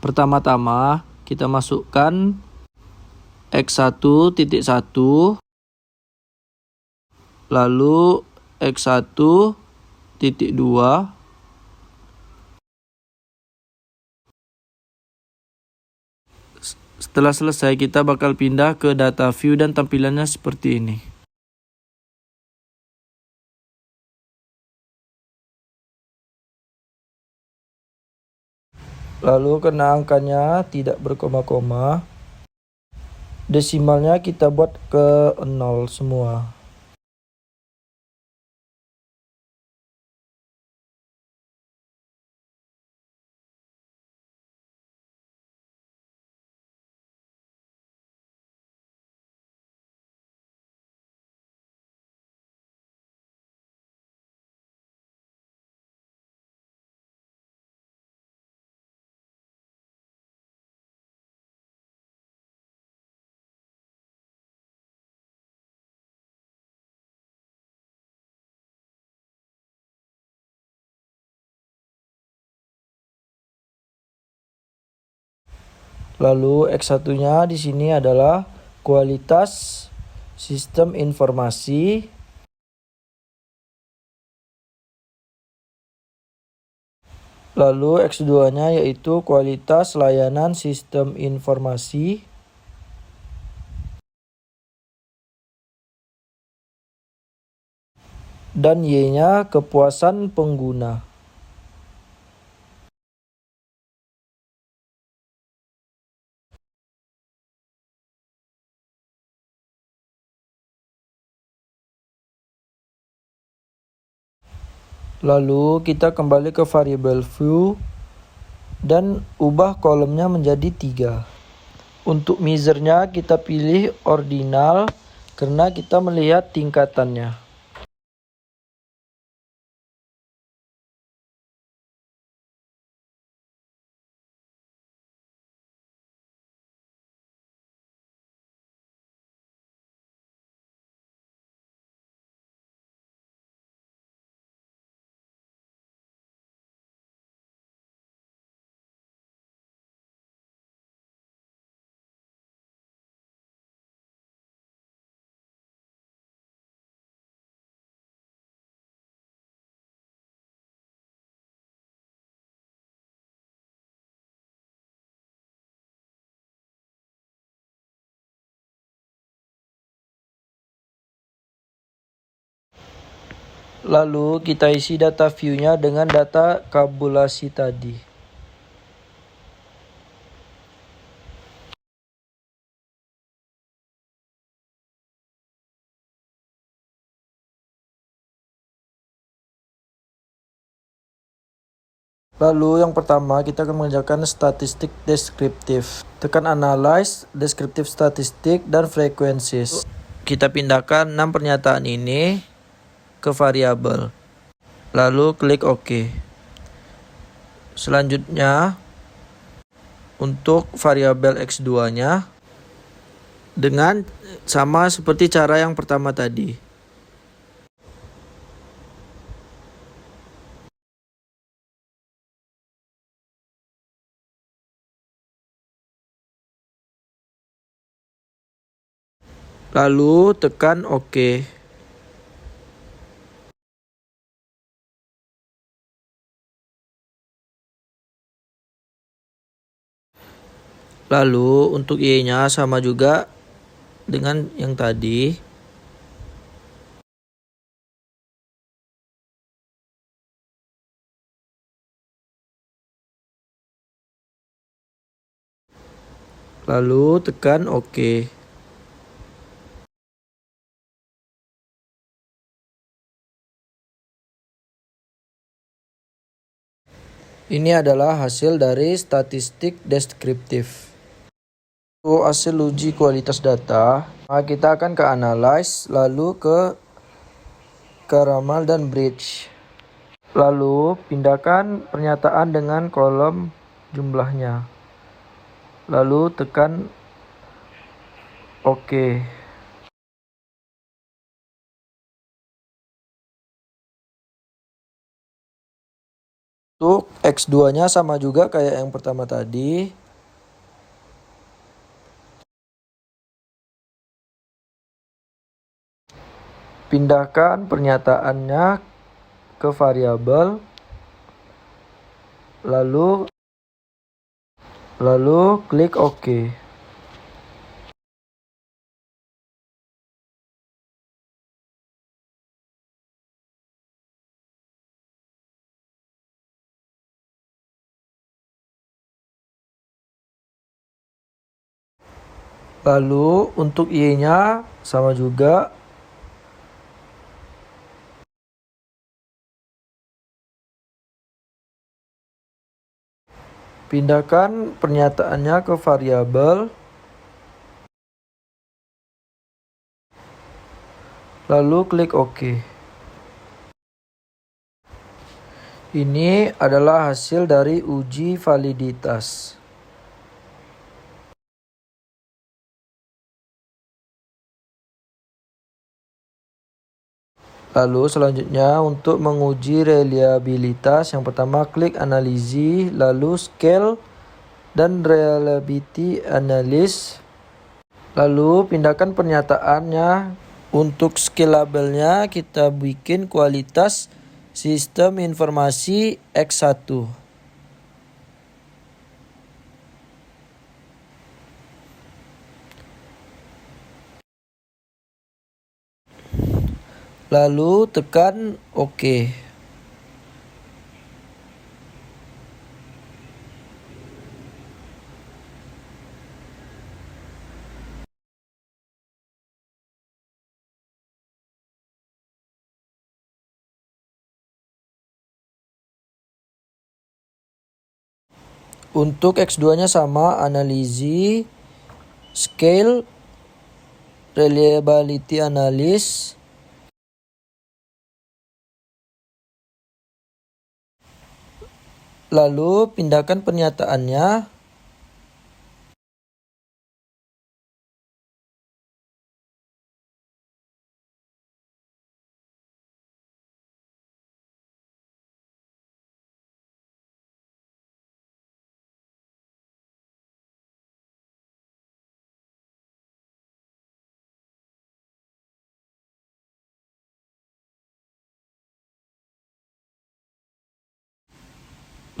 Pertama-tama kita masukkan X1.1, lalu X1.2, setelah selesai kita bakal pindah ke data view dan tampilannya seperti ini. Lalu karena angkanya tidak berkoma-koma, desimalnya kita buat ke 0 semua. Lalu X1-nya di sini adalah kualitas sistem informasi. Lalu X2-nya yaitu kualitas layanan sistem informasi. Dan Y-nya kepuasan pengguna. Lalu kita kembali ke variabel view dan ubah kolomnya menjadi 3. Untuk measure-nya kita pilih ordinal karena kita melihat tingkatannya. Lalu kita isi data view-nya dengan data tabulasi tadi. Lalu yang pertama kita akan mengerjakan statistik deskriptif. Tekan analyze, deskriptif statistik, dan frequencies. Kita pindahkan 6 pernyataan ini ke variabel. Lalu klik OK. Selanjutnya untuk variabel X2-nya dengan sama seperti cara yang pertama tadi. Lalu tekan OK. Lalu untuk Y-nya sama juga dengan yang tadi. Lalu tekan OK. Ini adalah hasil dari statistik deskriptif. Untuk hasil uji kualitas data, kita akan ke analyze, lalu ke caramel dan bridge. Lalu pindahkan pernyataan dengan kolom jumlahnya. Lalu tekan OK. Untuk X2-nya sama juga kayak yang pertama tadi. Pindahkan pernyataannya ke variabel, lalu klik OK. Lalu untuk Y-nya sama juga. Pindahkan pernyataannya ke variabel, lalu klik OK. Ini adalah hasil dari uji validitas. Lalu selanjutnya untuk menguji reliabilitas, yang pertama klik analisis, lalu scale dan reliability analysis. Lalu pindahkan pernyataannya. Untuk scalable-nya kita bikin kualitas sistem informasi X1. Lalu tekan OK. Untuk X2-nya sama, analisis, scale, reliability analysis. Lalu pindahkan pernyataannya.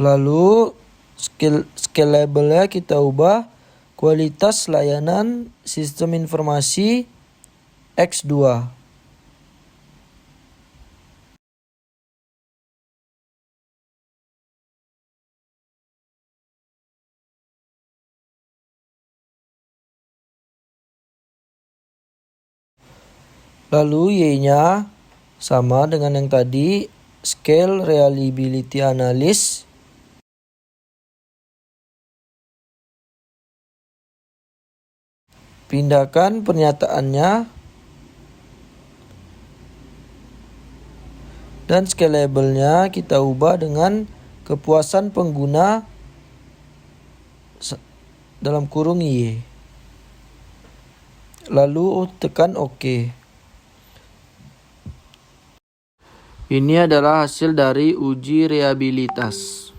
Lalu scalable-nya kita ubah kualitas layanan sistem informasi X2. Lalu Y-nya sama dengan yang tadi, scale reliability analysis. Pindahkan pernyataannya dan scalable-nya kita ubah dengan kepuasan pengguna dalam kurung Y. Lalu tekan OK. Ini adalah hasil dari uji reliabilitas.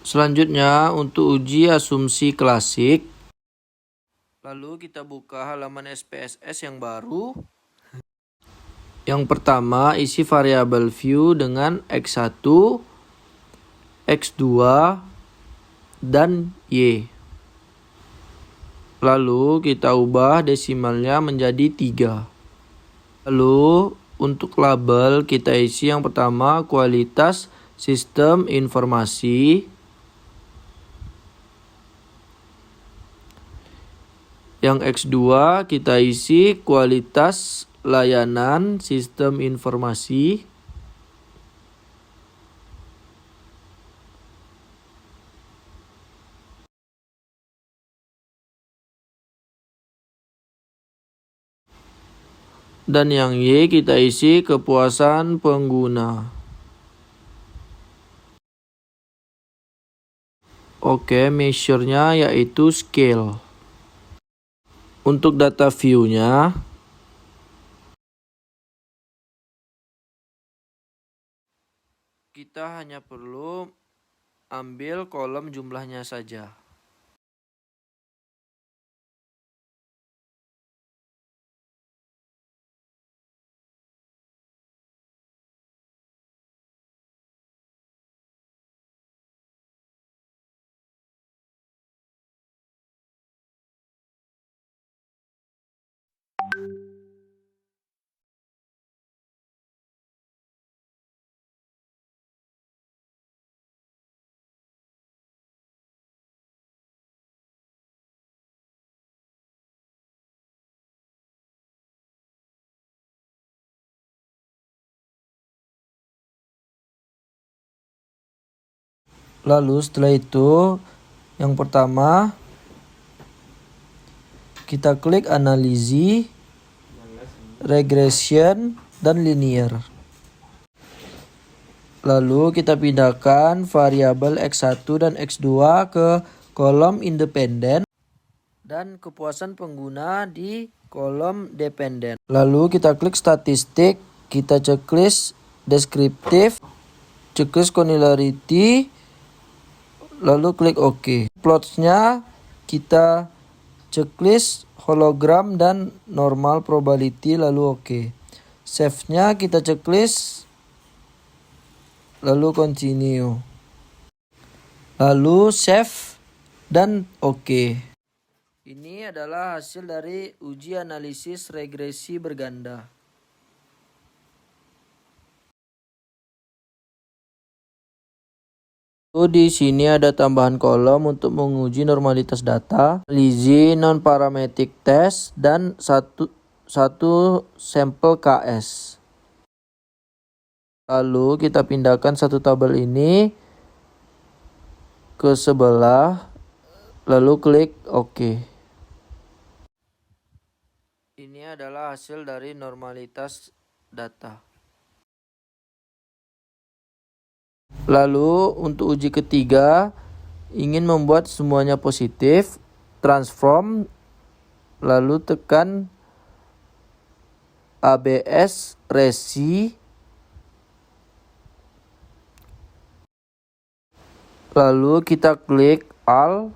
Selanjutnya untuk uji asumsi klasik. Lalu kita buka halaman SPSS yang baru. Yang pertama isi variabel view dengan X1, X2, dan Y. Lalu kita ubah desimalnya menjadi 3. Lalu untuk label kita isi yang pertama kualitas sistem informasi. Yang X2 kita isi kualitas layanan sistem informasi. Dan yang Y kita isi kepuasan pengguna. Oke, measure-nya yaitu scale. Untuk data view-nya, kita hanya perlu ambil kolom jumlahnya saja. Lalu setelah itu, yang pertama kita klik analisis, regression, dan linear. Lalu kita pindahkan variabel X1 dan X2 ke kolom independen dan kepuasan pengguna di kolom dependen. Lalu kita klik statistik, kita checklist deskriptif, checklist connectivity, lalu klik OK. Plots-nya kita checklist hologram dan normal probability, lalu OK. Save-nya kita checklist, lalu continue. Lalu save dan OK. Ini adalah hasil dari uji analisis regresi berganda. Di sini ada tambahan kolom untuk menguji normalitas data, analisis non-parametric test, dan satu sampel KS. Lalu kita pindahkan satu tabel ini ke sebelah, lalu klik OK. Ini adalah hasil dari normalitas data. Lalu untuk uji ketiga, ingin membuat semuanya positif, transform, lalu tekan ABS resi, lalu kita klik All,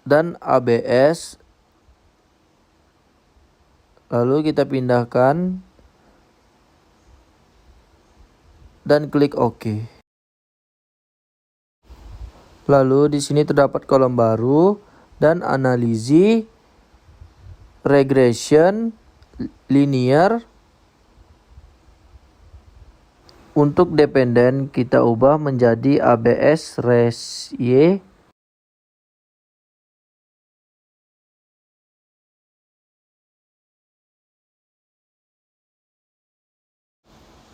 dan ABS, lalu kita pindahkan dan klik OK. Lalu di sini terdapat kolom baru dan analisis, regression, linear. Untuk dependen kita ubah menjadi ABS resi.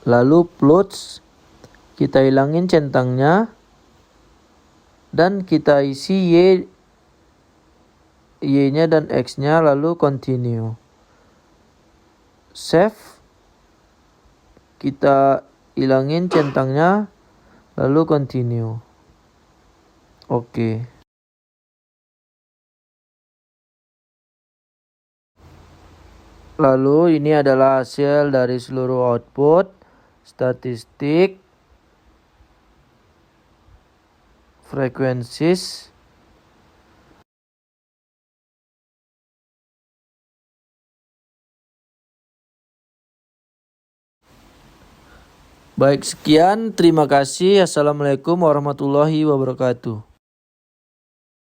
Lalu plots, kita hilangin centangnya dan kita isi Y-nya dan X-nya, lalu continue. Save, kita hilangin centangnya, lalu continue. Oke. Lalu ini adalah hasil dari seluruh output, statistik, frekuensis. Baik, sekian. Terima kasih. Assalamualaikum warahmatullahi wabarakatuh.